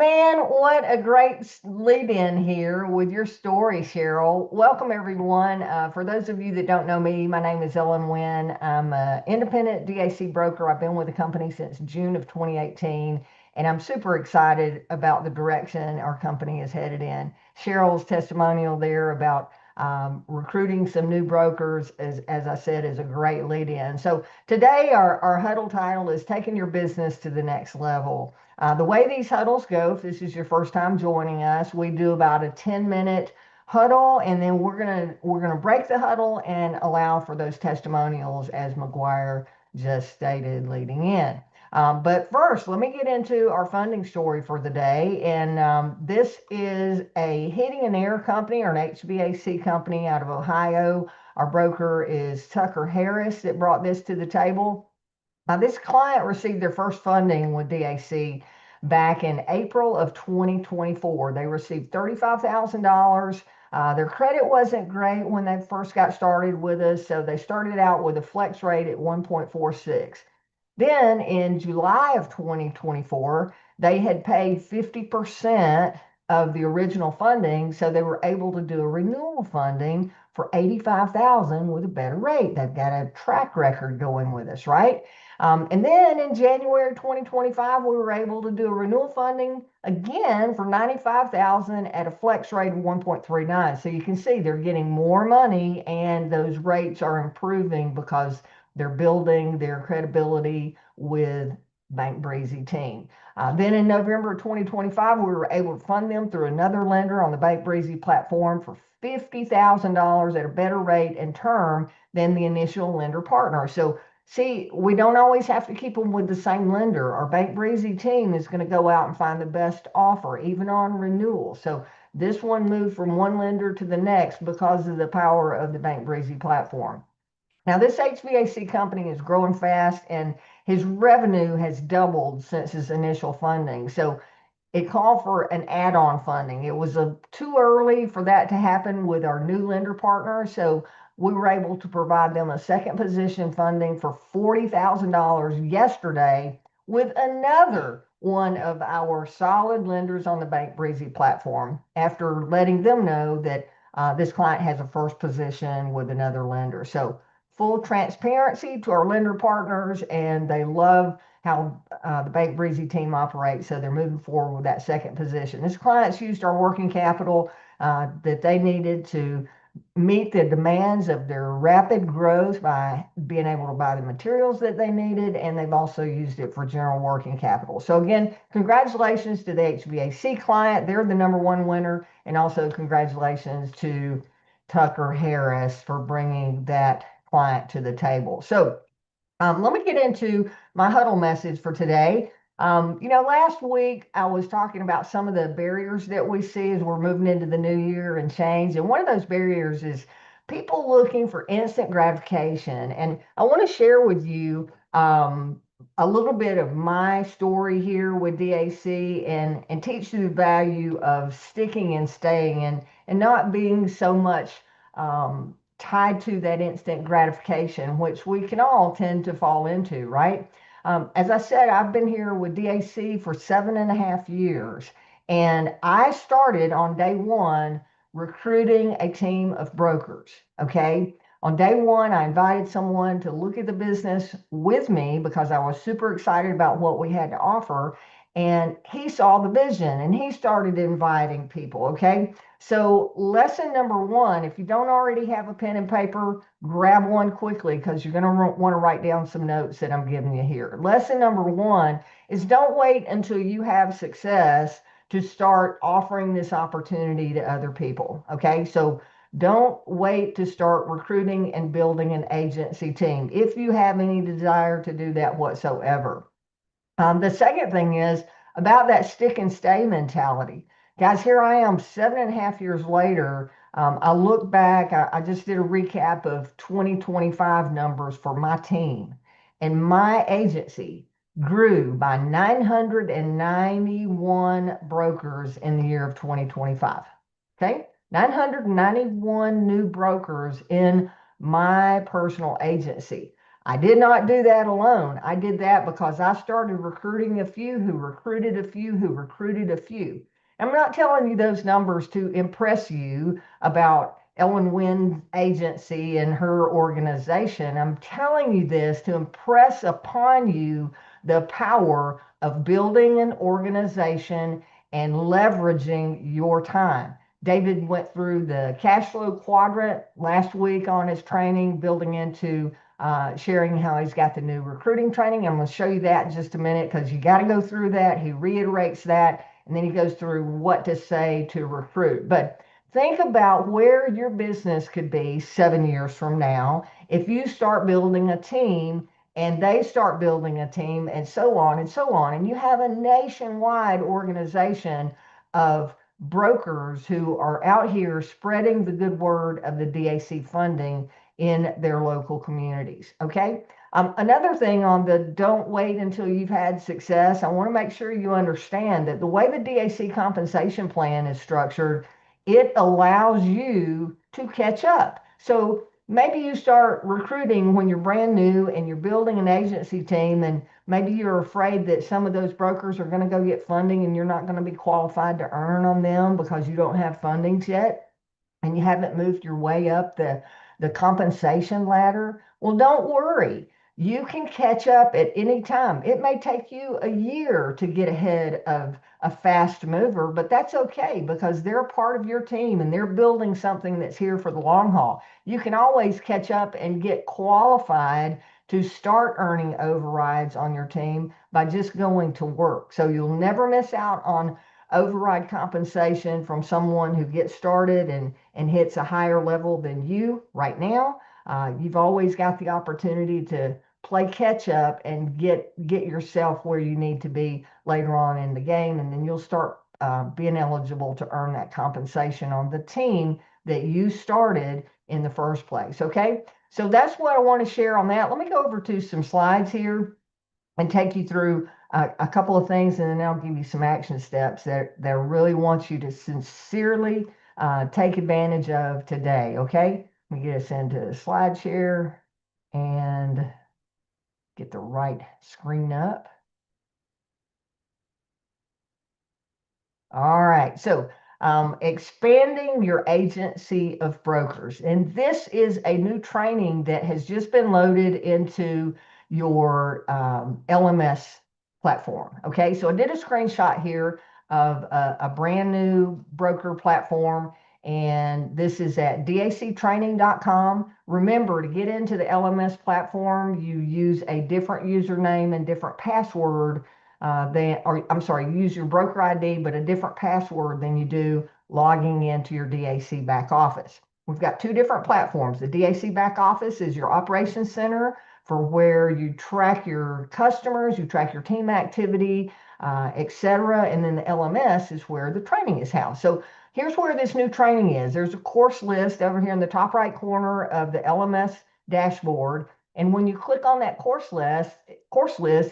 Man, what a great lead in here with your story, Cheryl. Welcome, everyone. For those of you that don't know me, my name is Ellen Wynn. I'm an independent DAC broker. I've been with the company since June of 2018, and I'm super excited about the direction our company is headed in. Cheryl's testimonial there about recruiting some new brokers, as I said, is a great lead in. So today, our huddle title is Taking Your Business to the Next Level. The way these huddles go, if this is your first time joining us, we do about a 10-minute huddle, and then we're gonna break the huddle and allow for those testimonials, as McGuire just stated leading in. But first, let me get into our funding story for the day. And this is a heating and air company, or an HVAC company out of Ohio. Our broker is Tucker Harris that brought this to the table. Now, this client received their first funding with DAC back in April of 2024. They received $35,000. Their credit wasn't great when they first got started with us, so they started out with a flex rate at 1.46. Then in July of 2024, they had paid 50% of the original funding, so they were able to do a renewal funding for 85,000 with a better rate. They've got a track record going with us, right? And then in January 2025, we were able to do a renewal funding again for 95,000 at a flex rate of 1.39. So you can see they're getting more money, and those rates are improving because they're building their credibility with Bank Breezy team. Then in November 2025, we were able to fund them through another lender on the Bank Breezy platform for $50,000 at a better rate and term than the initial lender partner. So see, we don't always have to keep them with the same lender. Our Bank Breezy team is going to go out and find the best offer, even on renewal. So this one moved from one lender to the next because of the power of the Bank Breezy platform. Now, this HVAC company is growing fast, and his revenue has doubled since his initial funding. So it called for an add-on funding. It was too early for that to happen with our new lender partner. So we were able to provide them a second position funding for $40,000 yesterday with another one of our solid lenders on the Bank Breezy platform, after letting them know that this client has a first position with another lender. So full transparency to our lender partners, and they love how the Bank Breezy team operates. So they're moving forward with that second position. This client's used our working capital that they needed to meet the demands of their rapid growth by being able to buy the materials that they needed, and they've also used it for general working capital. So again, congratulations to the HVAC client. They're the number one winner, and also congratulations to Tucker Harris for bringing that client to the table. So let me get into my huddle message for today. Last week I was talking about some of the barriers that we see as we're moving into the new year and change. And one of those barriers is people looking for instant gratification. And I want to share with you a little bit of my story here with DAC, and teach you the value of sticking and staying, and not being so much tied to that instant gratification, which we can all tend to fall into, right? As I said, I've been here with DAC for 7.5 years, and I started on day one recruiting a team of brokers. Okay. On day one, I invited someone to look at the business with me because I was super excited about what we had to offer. And he saw the vision and he started inviting people. Okay. So, lesson number one, if you don't already have a pen and paper, grab one quickly, because you're going to want to write down some notes that I'm giving you here. Lesson number one is don't wait until you have success to start offering this opportunity to other people. Okay. So, don't wait to start recruiting and building an agency team if you have any desire to do that whatsoever. The second thing is about that stick and stay mentality. Guys, here I am 7.5 years later. I look back, I just did a recap of 2025 numbers for my team, and my agency grew by 991 brokers in the year of 2025. Okay, 991 new brokers in my personal agency. I did not do that alone. I did that because I started recruiting a few who recruited a few who recruited a few. I'm not telling you those numbers to impress you about Ellen Wynn's agency and her organization. I'm telling you this to impress upon you the power of building an organization and leveraging your time. David went through the cash flow quadrant last week on his training, building into sharing how he's got the new recruiting training. I'm going to show you that in just a minute because you got to go through that. He reiterates that, and then he goes through what to say to recruit. But think about where your business could be 7 years from now if you start building a team and they start building a team and so on and so on. And you have a nationwide organization of brokers who are out here spreading the good word of the DAC funding in their local communities. Okay. Another thing on the don't wait until you've had success, I want to make sure you understand that the way the DAC compensation plan is structured, it allows you to catch up. So maybe you start recruiting when you're brand new and you're building an agency team, and maybe you're afraid that some of those brokers are going to go get funding and you're not going to be qualified to earn on them because you don't have fundings yet and you haven't moved your way up the compensation ladder. Well, don't worry. You can catch up at any time. It may take you a year to get ahead of a fast mover, but that's okay because they're part of your team and they're building something that's here for the long haul. You can always catch up and get qualified to start earning overrides on your team by just going to work. So you'll never miss out on override compensation from someone who gets started and hits a higher level than you right now. You've always got the opportunity to play catch up and get yourself where you need to be later on in the game, and then you'll start being eligible to earn that compensation on the team that you started in the first place. Okay, so that's what I want to share on that. Let me go over to some slides here and take you through a couple of things, and then I'll give you some action steps that I really want you to sincerely take advantage of today. Okay, let me get us into SlideShare and get the right screen up. All right, so expanding your agency of brokers. And this is a new training that has just been loaded into your LMS platform. Okay, so I did a screenshot here of a brand new broker platform, and this is at dactraining.com. Remember, to get into the LMS platform, you use a different username and different password use your broker ID, but a different password than you do logging into your DAC back office. We've got two different platforms. The DAC back office is your operations center for where you track your customers, you track your team activity, etc. And then the LMS is where the training is housed. So here's where this new training is. There's a course list over here in the top right corner of the LMS dashboard. And when you click on that course list,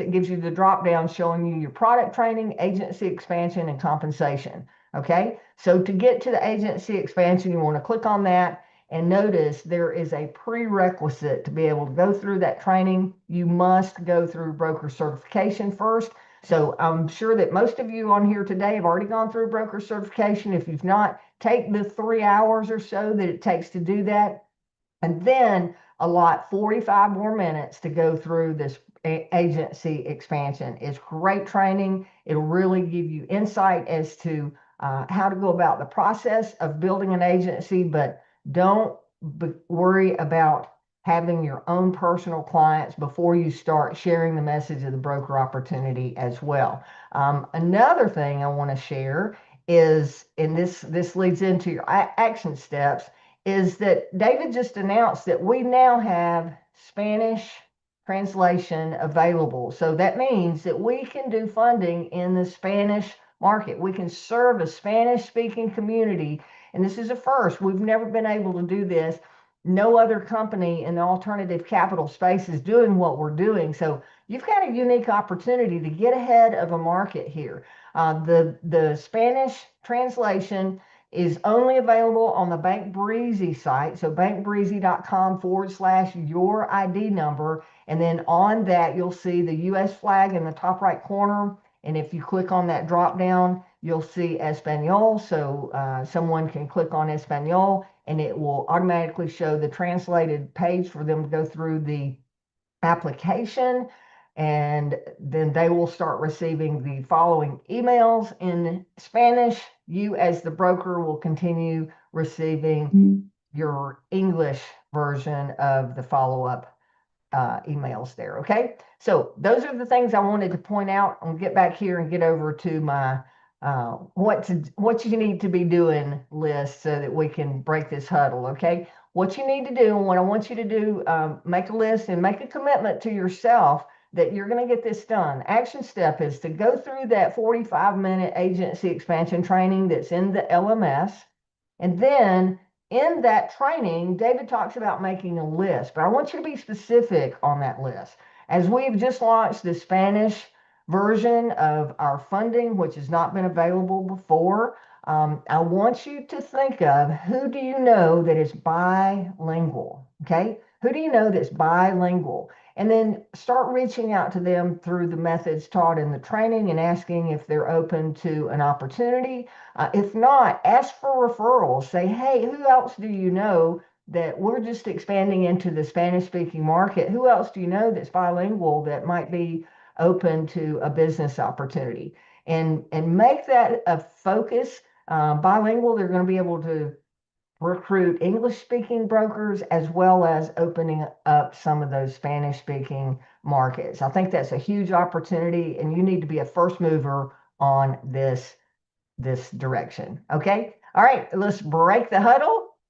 it gives you the drop down showing you your product training, agency expansion, and compensation. Okay, so to get to the agency expansion, you want to click on that, and notice there is a prerequisite to be able to go through that training. You must go through broker certification first. So I'm sure that most of you on here today have already gone through broker certification. If you've not, take the 3 hours or so that it takes to do that, and then allot 45 more minutes to go through this agency expansion. It's great training. It'll really give you insight as to how to go about the process of building an agency, but don't worry about having your own personal clients before you start sharing the message of the broker opportunity as well. Another thing I want to share is, and this leads into your action steps, is that David just announced that we now have Spanish translation available. So that means that we can do funding in the Spanish market. We can serve a Spanish speaking community. And this is a first. We've never been able to do this. No other company in the alternative capital space is doing what we're doing. So you've got a unique opportunity to get ahead of a market here. The Spanish translation is only available on the Bank Breezy site. So bankbreezy.com/your ID number. And then on that, you'll see the US flag in the top right corner. And if you click on that drop down, you'll see Espanol. So someone can click on Espanol and it will automatically show the translated page for them to go through the application, and then they will start receiving the following emails in Spanish. You, as the broker, will continue receiving your English version of the follow-up emails there. Okay, so those are the things I wanted to point out. I'll get back here and get over to my what you need to be doing list so that we can break this huddle. Okay, what you need to do and what I want you to do, make a list and make a commitment to yourself that you're going to get this done. Action step is to go through that 45-minute agency expansion training that's in the LMS, and then in that training, David talks about making a list, but I want you to be specific on that list. As we've just launched the Spanish version of our funding, which has not been available before, I want you to think of who do you know that is bilingual, okay? Who do you know that's bilingual? And then start reaching out to them through the methods taught in the training and asking if they're open to an opportunity. If not, ask for referrals. Say, hey, who else do you know that we're just expanding into the Spanish-speaking market? Who else do you know that's bilingual that might be open to a business opportunity? And make that a focus. Bilingual, they're going to be able to recruit English-speaking brokers as well as opening up some of those Spanish-speaking markets. I think that's a huge opportunity, and you need to be a first mover on this direction. Okay. All right. Let's break the huddle